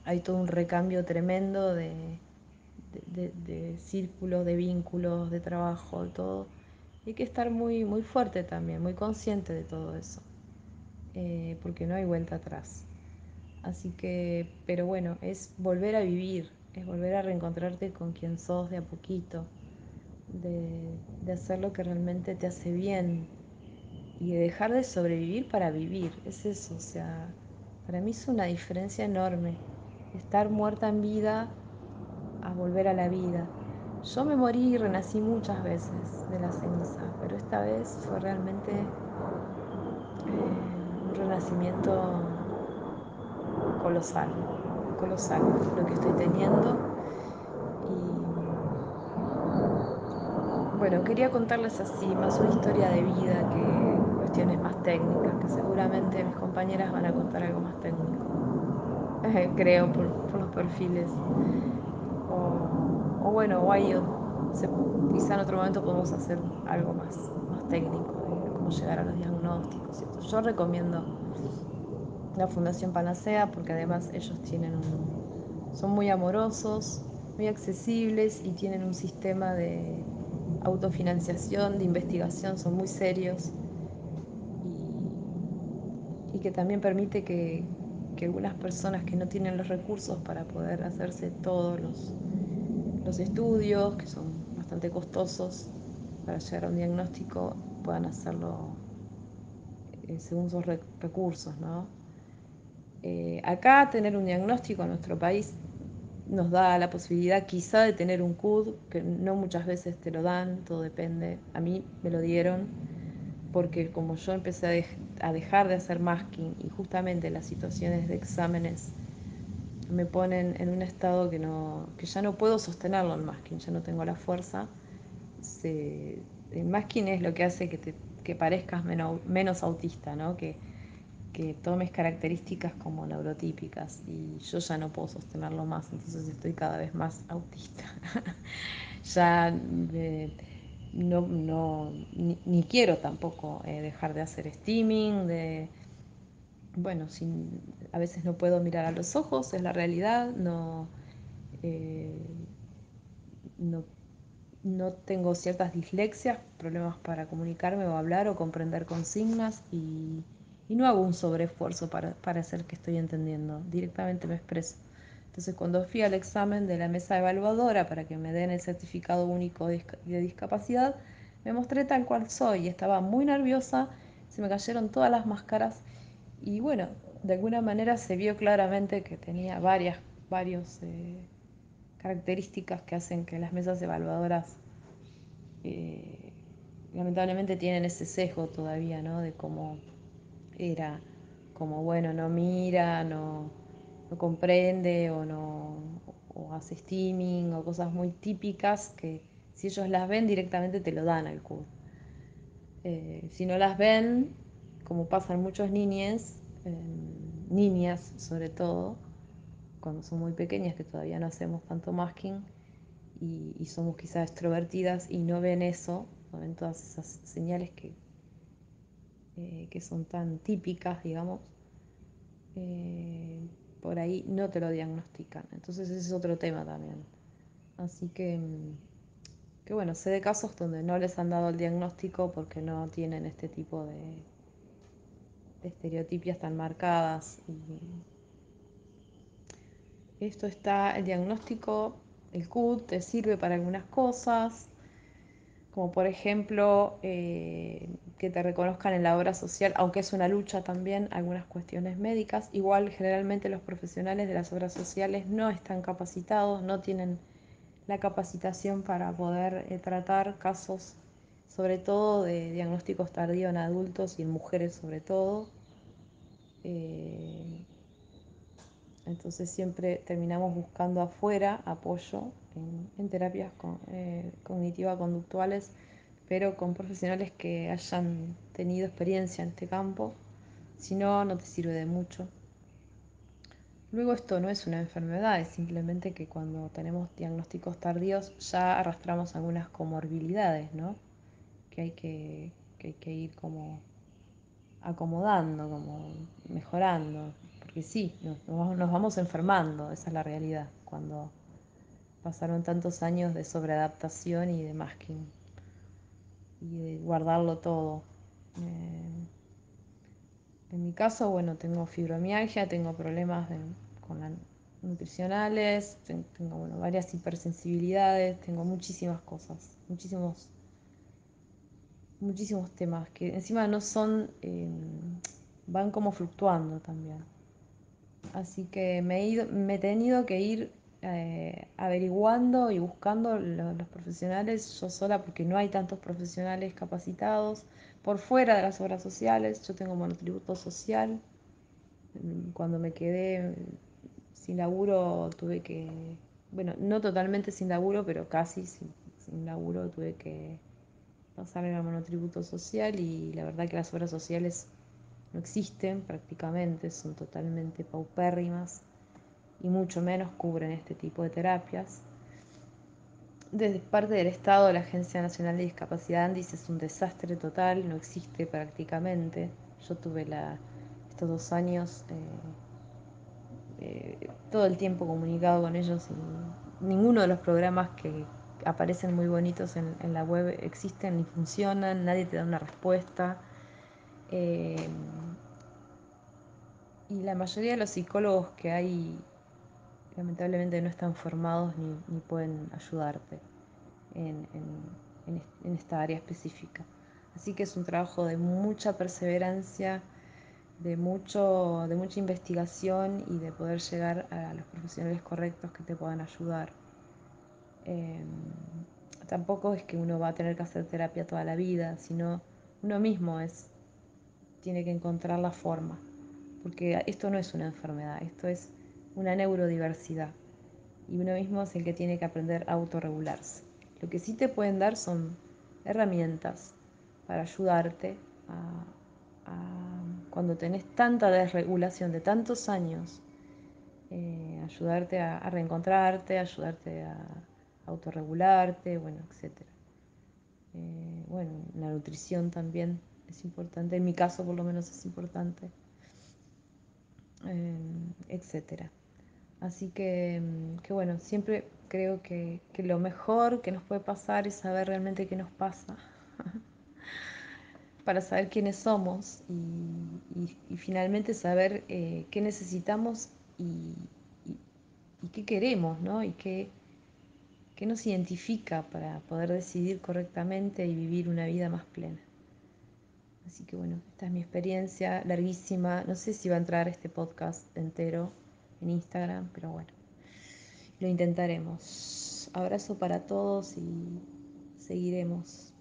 hay todo un recambio tremendo de círculos, de vínculos, de trabajo, de todo. Y hay que estar muy, muy fuerte también, muy consciente de todo eso, porque no hay vuelta atrás. Así que, pero bueno, es volver a vivir, es volver a reencontrarte con quien sos de a poquito, de hacer lo que realmente te hace bien y de dejar de sobrevivir para vivir. Es eso, o sea, para mí es una diferencia enorme. Estar muerta en vida a volver a la vida. Yo me morí y renací muchas veces de la ceniza, pero esta vez fue realmente un renacimiento colosal, colosal lo que estoy teniendo. Y bueno, quería contarles así más una historia de vida que cuestiones más técnicas, que seguramente mis compañeras van a contar algo más técnico, creo, por los perfiles. O bueno, o hay, quizá en otro momento podemos hacer algo más técnico de cómo llegar a los diagnósticos y esto. Yo recomiendo la Fundación Panacea porque además ellos son muy amorosos, muy accesibles y tienen un sistema de autofinanciación, de investigación, son muy serios y que también permite que algunas personas que no tienen los recursos para poder hacerse todos los estudios, que son bastante costosos para llegar a un diagnóstico, puedan hacerlo según sus recursos, ¿no? Acá tener un diagnóstico en nuestro país nos da la posibilidad quizá de tener un CUD, que no muchas veces te lo dan, todo depende. A mí me lo dieron porque como yo empecé a dejar de hacer masking y justamente las situaciones de exámenes me ponen en un estado que ya no puedo sostenerlo el masking, ya no tengo la fuerza. El masking es lo que hace que parezcas menos autista, ¿no? Que tomes características como neurotípicas y yo ya no puedo sostenerlo más, entonces estoy cada vez más autista. Ya ni quiero tampoco dejar de hacer steaming, bueno, a veces no puedo mirar a los ojos, es la realidad, eh, no, no tengo ciertas dislexias, problemas para comunicarme o hablar o comprender consignas y no hago un sobreesfuerzo para hacer que estoy entendiendo, directamente me expreso. Entonces cuando fui al examen de la mesa evaluadora para que me den el certificado único de discapacidad, me mostré tal cual soy, estaba muy nerviosa, se me cayeron todas las máscaras y bueno, de alguna manera se vio claramente que tenía varios características que hacen que las mesas evaluadoras eh, lamentablemente tienen ese sesgo todavía, ¿no? De cómo era, como bueno, no mira, no comprende o no o hace steaming o cosas muy típicas Si ellos las ven, directamente te lo dan al CUD. Si no las ven, como pasan muchos niños, niñas sobre todo, cuando son muy pequeñas, que todavía no hacemos tanto masking y somos quizás extrovertidas y no ven eso, no ven todas esas señales que son tan típicas, digamos, eh, por ahí no te lo diagnostican. Entonces ese es otro tema también. Así que bueno, sé de casos donde no les han dado el diagnóstico porque no tienen este tipo de estereotipias tan marcadas. Y esto está, el diagnóstico, el CUT te sirve para algunas cosas, como por ejemplo que te reconozcan en la obra social, aunque es una lucha también, algunas cuestiones médicas. Igual generalmente los profesionales de las obras sociales no están capacitados, no tienen la capacitación para poder tratar casos, sobre todo de diagnósticos tardíos en adultos y en mujeres sobre todo. Eh, entonces siempre terminamos buscando afuera apoyo en terapias cognitiva-conductuales, pero con profesionales que hayan tenido experiencia en este campo. Si no, no te sirve de mucho. Luego esto no es una enfermedad, es simplemente que cuando tenemos diagnósticos tardíos ya arrastramos algunas comorbilidades, ¿no? Que hay que ir como acomodando, como mejorando. Porque sí, nos vamos enfermando, esa es la realidad, cuando pasaron tantos años de sobreadaptación y de masking y de guardarlo todo. Eh, en mi caso, bueno, tengo fibromialgia, tengo problemas con la, nutricionales, tengo bueno, varias hipersensibilidades, tengo muchísimas cosas, muchísimos temas que encima no son, van como fluctuando también. Así que me he tenido que ir averiguando y buscando los profesionales yo sola porque no hay tantos profesionales capacitados por fuera de las obras sociales. Yo tengo monotributo social. Cuando me quedé sin laburo tuve que, bueno, no totalmente sin laburo, pero casi sin laburo tuve que pasarme al monotributo social y la verdad que las obras sociales no existen prácticamente, son totalmente paupérrimas y mucho menos cubren este tipo de terapias. Desde parte del Estado, la Agencia Nacional de Discapacidad Andis es un desastre total, no existe prácticamente. Yo tuve estos 2 años todo el tiempo comunicado con ellos y ninguno de los programas que aparecen muy bonitos en la web existen ni funcionan, nadie te da una respuesta. Eh, y la mayoría de los psicólogos que hay lamentablemente no están formados ni pueden ayudarte en, en esta área específica. Así que es un trabajo de mucha perseverancia, de mucha investigación y de poder llegar a los profesionales correctos que te puedan ayudar. Eh, Tampoco es que uno va a tener que hacer terapia toda la vida, sino uno mismo tiene que encontrar la forma, porque esto no es una enfermedad, esto es una neurodiversidad y uno mismo es el que tiene que aprender a autorregularse. Lo que sí te pueden dar son herramientas para ayudarte cuando tenés tanta desregulación de tantos años, ayudarte a reencontrarte, ayudarte a autorregularte, bueno, etcétera. Bueno, la nutrición también es importante, en mi caso por lo menos es importante, etcétera. Así que bueno, siempre creo que lo mejor que nos puede pasar es saber realmente qué nos pasa, para saber quiénes somos y finalmente saber qué necesitamos y- y qué queremos, ¿no? Y qué nos identifica para poder decidir correctamente y vivir una vida más plena. Así que bueno, esta es mi experiencia larguísima. No sé si va a entrar este podcast entero en Instagram, pero bueno, lo intentaremos. Abrazo para todos y seguiremos.